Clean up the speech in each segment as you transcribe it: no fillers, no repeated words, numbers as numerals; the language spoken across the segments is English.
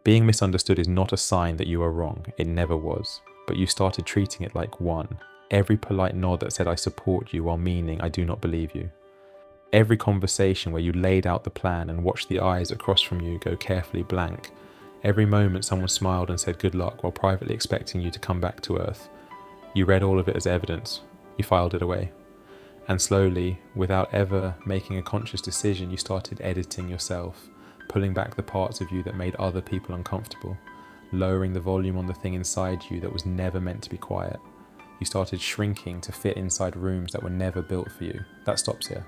Being misunderstood is not a sign that you are wrong. It never was. But you started treating it like one. Every polite nod that said I support you while meaning I do not believe you. Every conversation where you laid out the plan and watched the eyes across from you go carefully blank. Every moment someone smiled and said good luck while privately expecting you to come back to earth. You read all of it as evidence. You filed it away. And slowly, without ever making a conscious decision, you started editing yourself, pulling back the parts of you that made other people uncomfortable, lowering the volume on the thing inside you that was never meant to be quiet. You started shrinking to fit inside rooms that were never built for you. That stops here.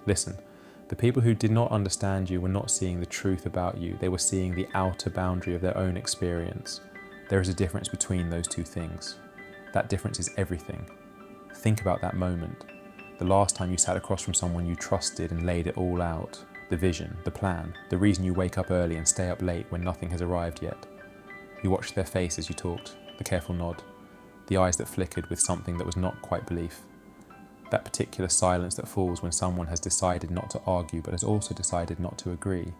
Listen, the people who did not understand you were not seeing the truth about you. They were seeing the outer boundary of their own experience. There is a difference between those two things. That difference is everything. Think about that moment. The last time you sat across from someone you trusted and laid it all out. The vision, the plan, the reason you wake up early and stay up late when nothing has arrived yet. You watched their face as you talked, the careful nod, the eyes that flickered with something that was not quite belief. That particular silence that falls when someone has decided not to argue but has also decided not to agree.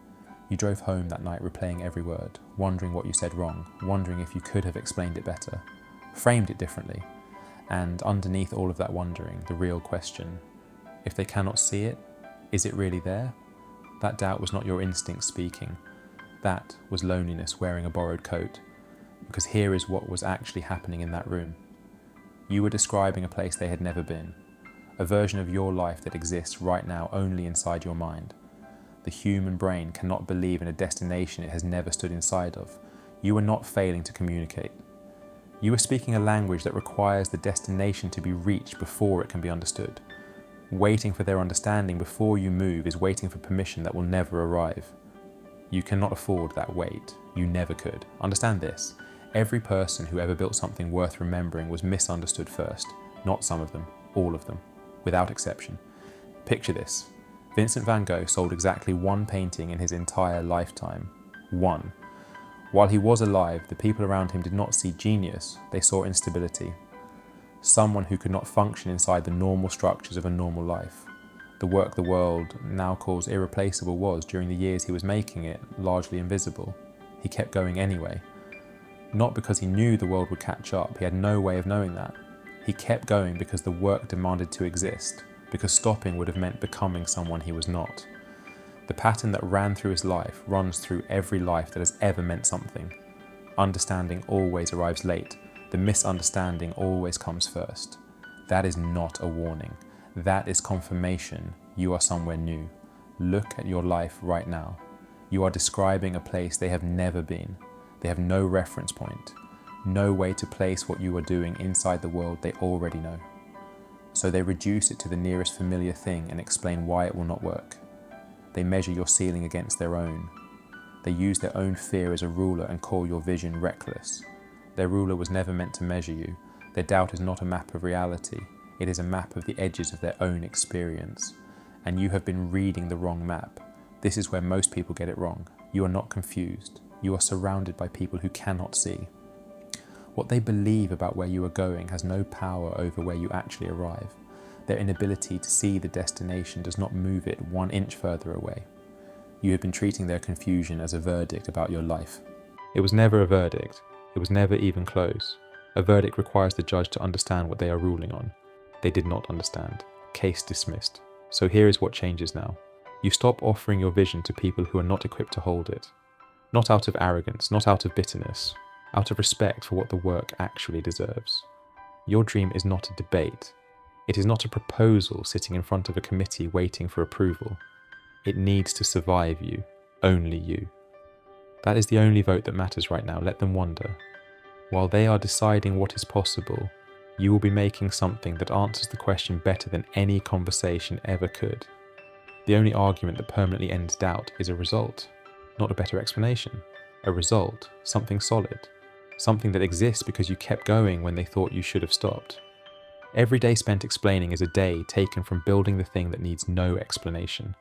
You drove home that night replaying every word, wondering what you said wrong, wondering if you could have explained it better, framed it differently. And underneath all of that wondering, the real question, if they cannot see it, is it really there? That doubt was not your instinct speaking. That was loneliness wearing a borrowed coat. Because here is what was actually happening in that room. You were describing a place they had never been. A version of your life that exists right now only inside your mind. The human brain cannot believe in a destination it has never stood inside of. You are not failing to communicate. You are speaking a language that requires the destination to be reached before it can be understood. Waiting for their understanding before you move is waiting for permission that will never arrive. You cannot afford that wait. You never could. Understand this. Every person who ever built something worth remembering was misunderstood first. Not some of them, all of them, without exception. Picture this. Vincent van Gogh sold exactly one painting in his entire lifetime. One. While he was alive, the people around him did not see genius, they saw instability. Someone who could not function inside the normal structures of a normal life. The work the world now calls irreplaceable was, during the years he was making it, largely invisible. He kept going anyway. Not because he knew the world would catch up, he had no way of knowing that. He kept going because the work demanded to exist, because stopping would have meant becoming someone he was not. The pattern that ran through his life runs through every life that has ever meant something. Understanding always arrives late. The misunderstanding always comes first. That is not a warning. That is confirmation you are somewhere new. Look at your life right now. You are describing a place they have never been. They have no reference point, no way to place what you are doing inside the world they already know. So they reduce it to the nearest familiar thing and explain why it will not work. They measure your ceiling against their own. They use their own fear as a ruler and call your vision reckless. Their ruler was never meant to measure you. Their doubt is not a map of reality. It is a map of the edges of their own experience. And you have been reading the wrong map. This is where most people get it wrong. You are not confused. You are surrounded by people who cannot see. What they believe about where you are going has no power over where you actually arrive. Their inability to see the destination does not move it 1 inch further away. You have been treating their confusion as a verdict about your life. It was never a verdict. It was never even close. A verdict requires the judge to understand what they are ruling on. They did not understand. Case dismissed. So here is what changes now. You stop offering your vision to people who are not equipped to hold it. Not out of arrogance, not out of bitterness, out of respect for what the work actually deserves. Your dream is not a debate. It is not a proposal sitting in front of a committee waiting for approval. It needs to survive you, only you. That is the only vote that matters right now. Let them wonder. While they are deciding what is possible, you will be making something that answers the question better than any conversation ever could. The only argument that permanently ends doubt is a result, not a better explanation. A result, something solid, something that exists because you kept going when they thought you should have stopped. Every day spent explaining is a day taken from building the thing that needs no explanation.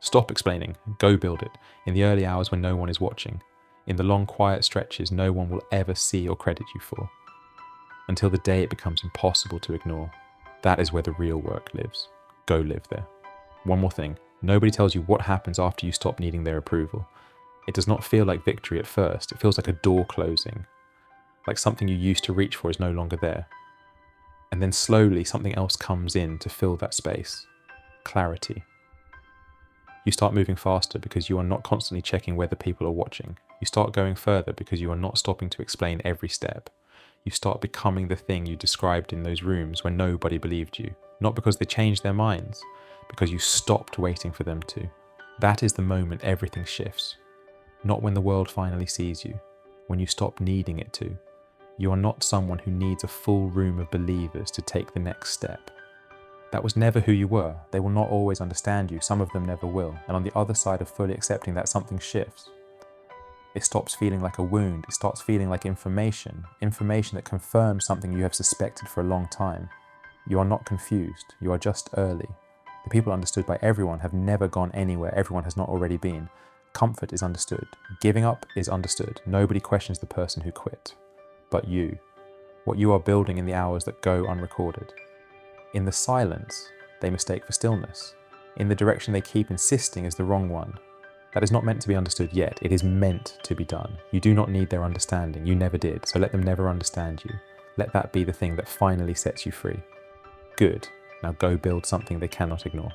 Stop explaining, go build it, in the early hours when no one is watching, in the long quiet stretches no one will ever see or credit you for, until the day it becomes impossible to ignore. That is where the real work lives. Go live there. One more thing, nobody tells you what happens after you stop needing their approval. It does not feel like victory at first. It feels like a door closing, like something you used to reach for is no longer there. And then slowly something else comes in to fill that space. Clarity. You start moving faster because you are not constantly checking whether people are watching. You start going further because you are not stopping to explain every step. You start becoming the thing you described in those rooms when nobody believed you. Not because they changed their minds, because you stopped waiting for them to. That is the moment everything shifts. Not when the world finally sees you, when you stop needing it to. You are not someone who needs a full room of believers to take the next step. That was never who you were. They will not always understand you. Some of them never will. And on the other side of fully accepting that, something shifts. It stops feeling like a wound. It starts feeling like information. Information that confirms something you have suspected for a long time. You are not confused. You are just early. The people understood by everyone have never gone anywhere everyone has not already been. Comfort is understood. Giving up is understood. Nobody questions the person who quit. But you. What you are building in the hours that go unrecorded. In the silence, they mistake for stillness. In the direction they keep insisting is the wrong one. That is not meant to be understood yet. It is meant to be done. You do not need their understanding. You never did, so let them never understand you. Let that be the thing that finally sets you free. Good. Now go build something they cannot ignore.